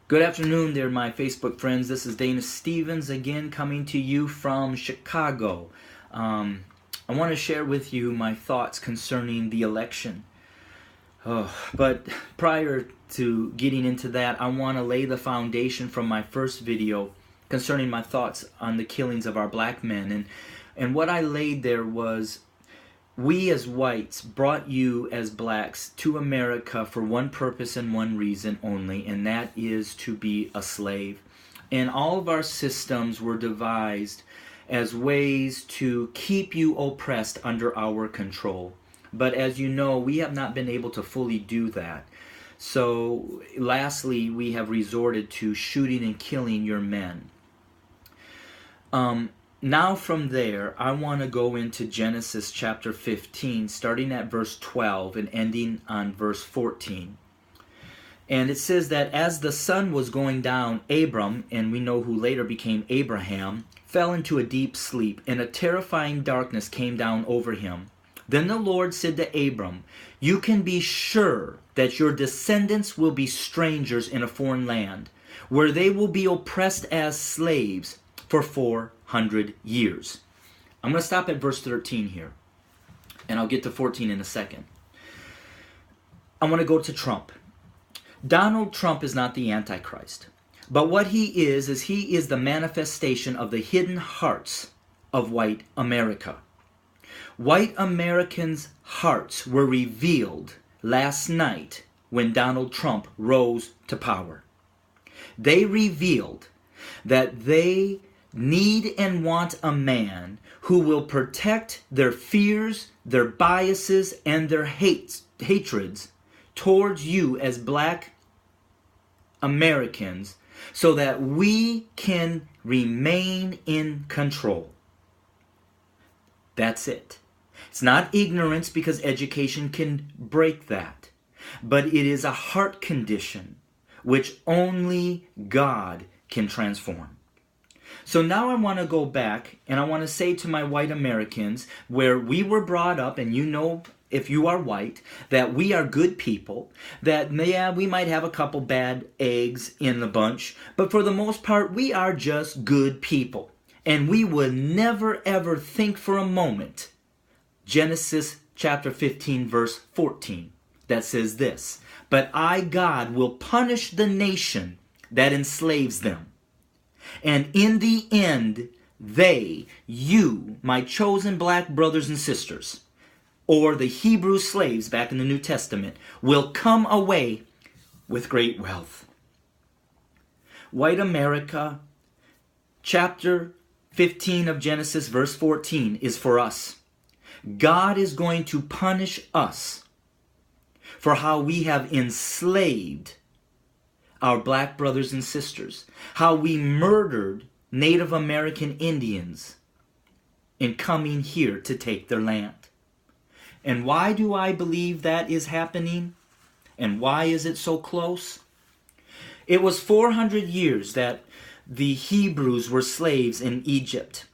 Good afternoon there, my Facebook friends. This is Dana Stevens again coming to you from Chicago. I want to share with you my thoughts concerning the election. But prior to getting into that, I want to lay the foundation from my first video concerning my thoughts on the killings of our black men. And what I laid there was, we as whites brought you as blacks to America for one purpose and one reason only, and that is to be a slave. And all of our systems were devised as ways to keep you oppressed under our control. But as you know, we have not been able to fully do that. So lastly, we have resorted to shooting and killing your men. Now from there, I want to go into Genesis chapter 15, starting at verse 12 and ending on verse 14. And it says that as the sun was going down, Abram, and we know who later became Abraham, fell into a deep sleep, and a terrifying darkness came down over him. Then the Lord said to Abram, "You can be sure that your descendants will be strangers in a foreign land, where they will be oppressed as slaves for 400 years. I'm going to stop at verse 13 here, and I'll get to 14 in a second. I want to go to Trump. Donald Trump is not the Antichrist, but what he is he is the manifestation of the hidden hearts of white America. White Americans' hearts were revealed last night when Donald Trump rose to power. They revealed that they need and want a man who will protect their fears, their biases, and their hatreds towards you as black Americans, so that we can remain in control. That's it. It's not ignorance, because education can break that, but it is a heart condition which only God can transform. So now I want to go back, and I want to say to my white Americans, where we were brought up, and you know, if you are white, that we are good people, that yeah, we might have a couple bad eggs in the bunch, but for the most part, we are just good people. And we would never ever think for a moment, Genesis chapter 15 verse 14, that says this, "But I, God, will punish the nation that enslaves them. And in the end, they, you, my chosen black brothers and sisters," or the Hebrew slaves back in the New Testament, "will come away with great wealth." White America, chapter 15 of Genesis, verse 14, is for us. God is going to punish us for how we have enslaved our black brothers and sisters, how we murdered Native American Indians in coming here to take their land. And why do I believe that is happening? And why is it so close? It was 400 years that the Hebrews were slaves in Egypt.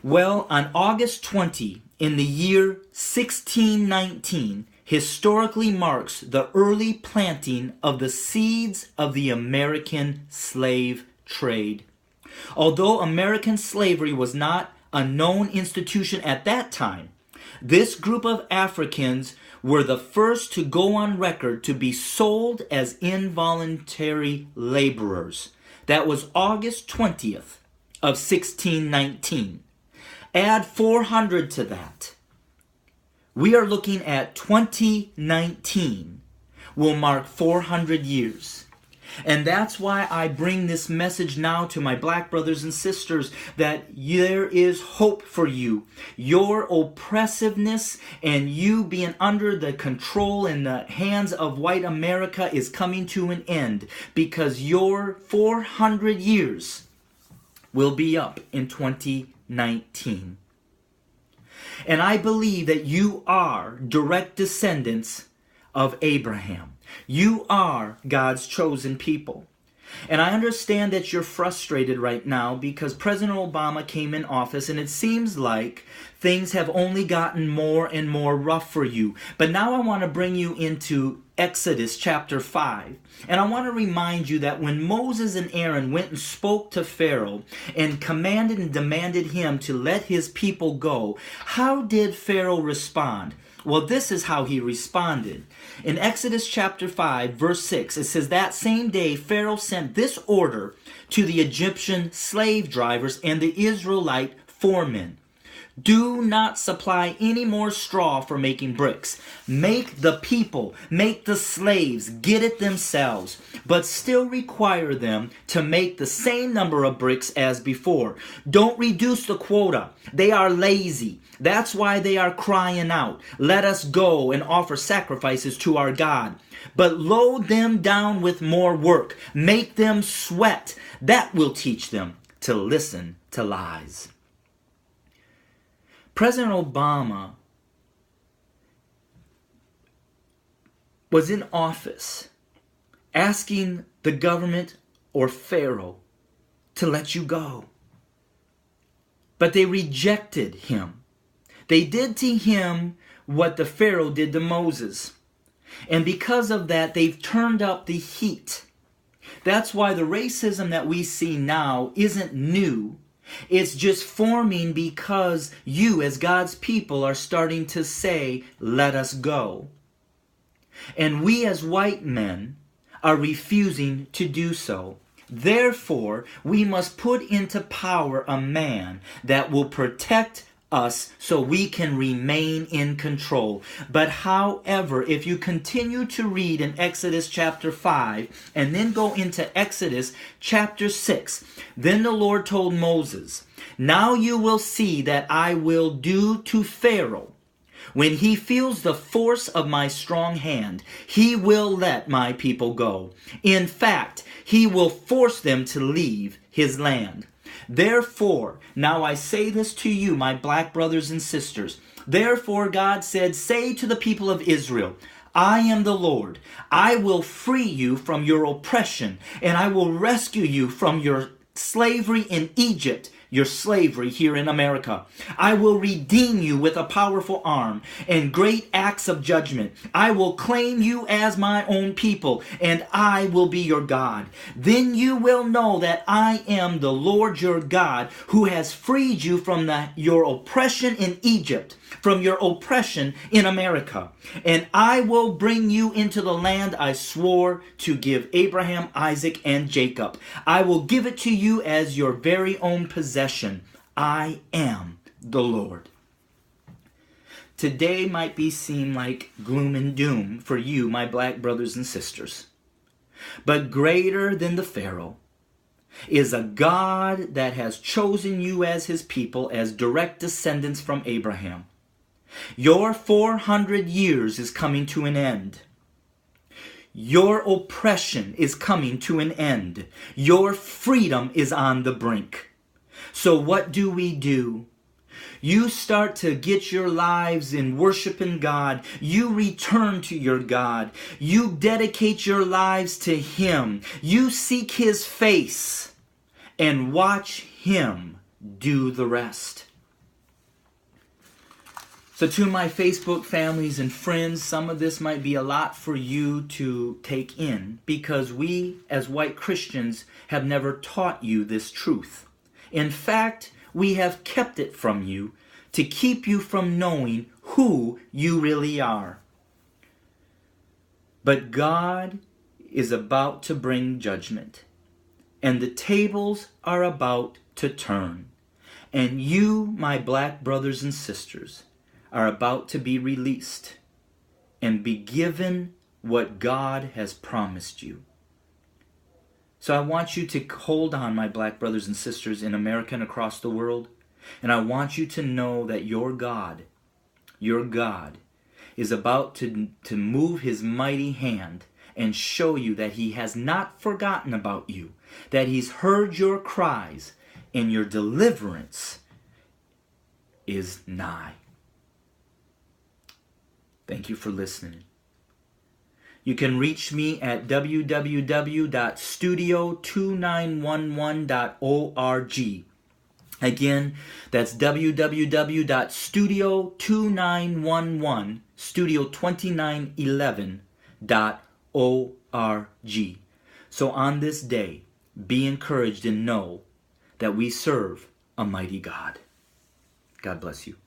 Well, on August 20, in the year 1619, historically marks the early planting of the seeds of the American slave trade. Although American slavery was not a known institution at that time, this group of Africans were the first to go on record to be sold as involuntary laborers. That was August 20th of 1619. Add 400 to that. We are looking at 2019 will mark 400 years. And that's why I bring this message now to my black brothers and sisters, that there is hope for you. Your oppressiveness and you being under the control and the hands of white America is coming to an end, because your 400 years will be up in 2019. And I believe that you are direct descendants of Abraham. You are God's chosen people. And I understand that you're frustrated right now because President Obama came in office and it seems like things have only gotten more and more rough for you. But now I want to bring you into Exodus chapter 5. And I want to remind you that when Moses and Aaron went and spoke to Pharaoh and commanded and demanded him to let his people go, how did Pharaoh respond? Well, this is how he responded. In Exodus chapter 5, verse 6, it says, "That same day Pharaoh sent this order to the Egyptian slave drivers and the Israelite foremen. Do not supply any more straw for making bricks. Make the people, make the slaves get it themselves, but still require them to make the same number of bricks as before. Don't reduce the quota. They are lazy. That's why they are crying out, 'Let us go and offer sacrifices to our God.' But load them down with more work. Make them sweat. That will teach them to listen to lies." President Obama was in office asking the government or Pharaoh to let you go. But they rejected him. They did to him what the Pharaoh did to Moses. And because of that, they've turned up the heat. That's why the racism that we see now isn't new. It's just forming because you, as God's people, are starting to say, "Let us go." And we, as white men, are refusing to do so. Therefore, we must put into power a man that will protect us so we can remain in control. But however, if you continue to read in Exodus chapter 5 and then go into Exodus chapter 6, then the Lord told Moses, "Now you will see that I will do to Pharaoh. When he feels the force of my strong hand, he will let my people go. In fact, he will force them to leave his land. Therefore, now I say this to you, my black brothers and sisters. Therefore, God said, say to the people of Israel, I am the Lord. I will free you from your oppression, and I will rescue you from your slavery in Egypt, your slavery here in America. I will redeem you with a powerful arm and great acts of judgment. I will claim you as my own people, and I will be your God. Then you will know that I am the Lord your God, who has freed you from your oppression in Egypt, from your oppression in America. And I will bring you into the land I swore to give Abraham, Isaac, and Jacob. I will give it to you as your very own possession. I am the Lord." Today might seem like gloom and doom for you, my black brothers and sisters. But greater than the Pharaoh is a God that has chosen you as his people, as direct descendants from Abraham. Your 400 years is coming to an end. Your oppression is coming to an end. Your freedom is on the brink. So what do? You start to get your lives in worshiping God. You return to your God. You dedicate your lives to him. You seek his face and watch him do the rest. So to my Facebook families and friends, some of this might be a lot for you to take in, because we as white Christians have never taught you this truth. In fact, we have kept it from you to keep you from knowing who you really are. But God is about to bring judgment, and the tables are about to turn. And you, my black brothers and sisters, are about to be released and be given what God has promised you. So I want you to hold on, my black brothers and sisters in America and across the world. And I want you to know that your God is about to move his mighty hand and show you that he has not forgotten about you, that he's heard your cries, and your deliverance is nigh. Thank you for listening. You can reach me at www.studio2911.org. Again, that's www.studio2911, studio2911.org. So on this day, be encouraged and know that we serve a mighty God. God bless you.